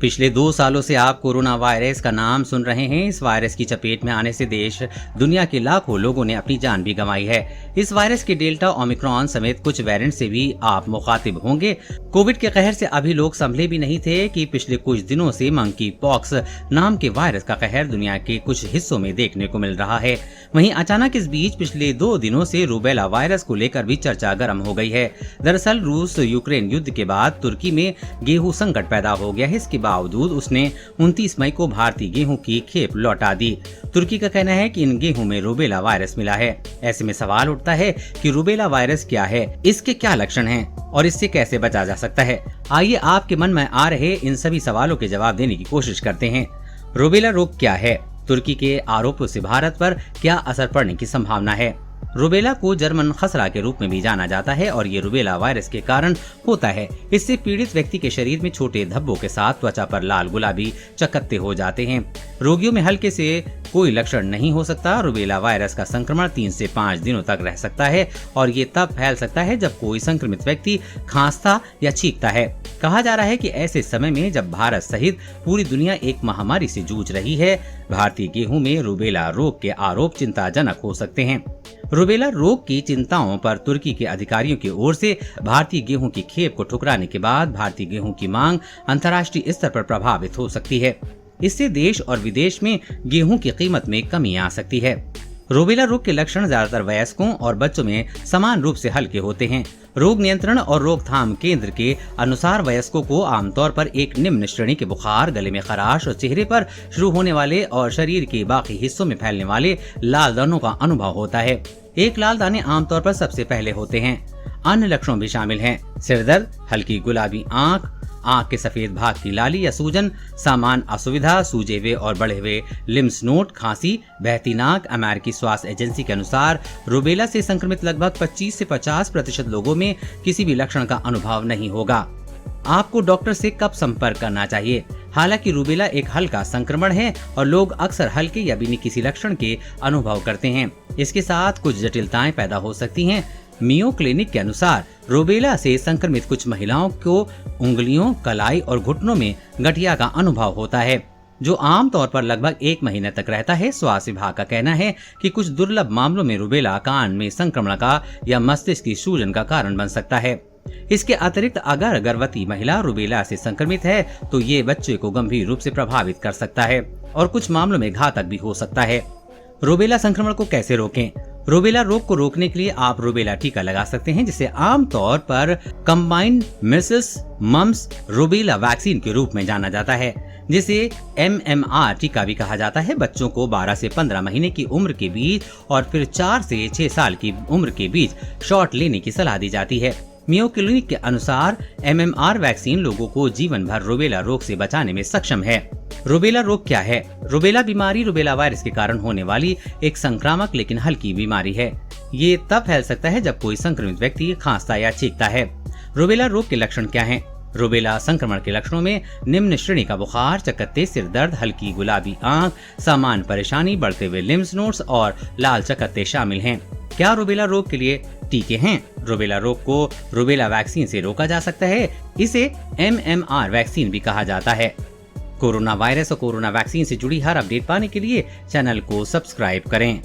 पिछले 2 सालों से आप कोरोना वायरस का नाम सुन रहे हैं। इस वायरस की चपेट में आने से देश दुनिया के लाखों लोगों ने अपनी जान भी गंवाई है। इस वायरस के डेल्टा, ओमिक्रॉन समेत कुछ वेरिएंट से भी आप मुखातिब होंगे। कोविड के कहर से अभी लोग संभले भी नहीं थे कि पिछले कुछ दिनों से मंकी पॉक्स नाम के वायरस का कहर दुनिया के कुछ हिस्सों में देखने को मिल रहा है। वहीं अचानक इस बीच पिछले 2 दिनों से रूबेला वायरस को लेकर भी चर्चा गर्म हो गई है। दरअसल रूस यूक्रेन युद्ध के बाद तुर्की में गेहूं संकट पैदा हो गया है। इसके बावजूद उसने 29 मई को भारतीय गेहूं की खेप लौटा दी। तुर्की का कहना है कि इन गेहूं में रूबेला वायरस मिला है। ऐसे में सवाल उठता है कि रूबेला वायरस क्या है, इसके क्या लक्षण हैं और इससे कैसे बचा जा सकता है। आइए आपके मन में आ रहे इन सभी सवालों के जवाब देने की कोशिश करते हैं। रूबेला रोग क्या है? तुर्की के आरोपों से भारत पर क्या असर पड़ने की संभावना है? रूबेला को जर्मन खसरा के रूप में भी जाना जाता है और ये रूबेला वायरस के कारण होता है। इससे पीड़ित व्यक्ति के शरीर में छोटे धब्बों के साथ त्वचा पर लाल गुलाबी चकत्ते हो जाते हैं। रोगियों में हल्के से कोई लक्षण नहीं हो सकता। रूबेला वायरस का संक्रमण 3 से 5 दिनों तक रह सकता है और ये तब फैल सकता है जब कोई संक्रमित व्यक्ति खांसता या छींकता है। कहा जा रहा है कि ऐसे समय में जब भारत सहित पूरी दुनिया एक महामारी से जूझ रही है, भारतीय गेहूं में रूबेला रोग के आरोप चिंताजनक हो सकते हैं। रूबेला रोग की चिंताओं पर तुर्की के अधिकारियों की ओर से भारतीय गेहूं की खेप को ठुकराने के बाद भारतीय गेहूं की मांग अंतर्राष्ट्रीय स्तर पर प्रभावित हो सकती है। इससे देश और विदेश में गेहूं की कीमत में कमी आ सकती है। रूबेला रोग के लक्षण ज्यादातर वयस्कों और बच्चों में समान रूप से हल्के होते हैं। रोग नियंत्रण और रोकथाम केंद्र के अनुसार वयस्कों को आमतौर पर एक निम्न श्रेणी के बुखार, गले में खराश और चेहरे पर शुरू होने वाले और शरीर के बाकी हिस्सों में फैलने वाले लाल दानों का अनुभव होता है। एक लाल दाने आमतौर पर सबसे पहले होते हैं। अन्य लक्षण भी शामिल हैं: सिरदर्द, हल्की गुलाबी आंख के सफेद भाग की लाली या सूजन, सामान्य असुविधा, सूजे हुए और बढ़े हुए लिम्स नोड, खांसी, बहती नाक। अमेरिकी स्वास्थ्य एजेंसी के अनुसार रूबेला से संक्रमित लगभग 25 से 50% लोगों में किसी भी लक्षण का अनुभव नहीं होगा। आपको डॉक्टर से कब संपर्क करना चाहिए? हालांकि रूबेला एक हल्का संक्रमण है और लोग अक्सर हल्के या बिना किसी लक्षण के अनुभव करते हैं। इसके साथ कुछ जटिलताएं पैदा हो सकती हैं। मियो क्लिनिक के अनुसार रूबेला से संक्रमित कुछ महिलाओं को उंगलियों, कलाई और घुटनों में गठिया का अनुभव होता है, जो आमतौर पर लगभग 1 महीने तक रहता है। स्वास्थ्य विभाग का कहना है कि कुछ दुर्लभ मामलों में रूबेला कान में संक्रमण का या मस्तिष्क की सूजन का कारण बन सकता है। इसके अतिरिक्त अगर गर्भवती महिला रूबेला से संक्रमित है तो ये बच्चे को गंभीर रूप से प्रभावित कर सकता है और कुछ मामलों में घातक भी हो सकता है। रूबेला संक्रमण को कैसे रोकें? रूबेला रोग को रोकने के लिए आप रूबेला टीका लगा सकते हैं, जिसे आमतौर पर combined measles mumps rubella vaccine के रूप में जाना जाता है, जिसे MMR टीका भी कहा जाता है। बच्चों को 12 से 15 महीने की उम्र के बीच और फिर 4 से 6 साल की उम्र के बीच शॉट लेने की सलाह दी जाती है। मियो क्लिनिक के अनुसार MMR वैक्सीन लोगों को जीवन भर रूबेला रोग से बचाने में सक्षम है। रूबेला रोग क्या है? रूबेला बीमारी रूबेला वायरस के कारण होने वाली एक संक्रामक लेकिन हल्की बीमारी है। ये तब फैल सकता है जब कोई संक्रमित व्यक्ति खांसता या छींकता है। रूबेला रोग के लक्षण क्या हैं? रूबेला संक्रमण के लक्षणों में निम्न श्रेणी का बुखार, चकत्ते, सिरदर्द, हल्की गुलाबी आंख, सामान्य परेशानी, बढ़ते हुए लिम्स नोड्स और लाल चकत्ते शामिल हैं। क्या रूबेला रोग के लिए टीके हैं? रूबेला रोग को रूबेला वैक्सीन से रोका जा सकता है। इसे MMR वैक्सीन भी कहा जाता है। कोरोना वायरस और कोरोना वैक्सीन से जुड़ी हर अपडेट पाने के लिए चैनल को सब्सक्राइब करें।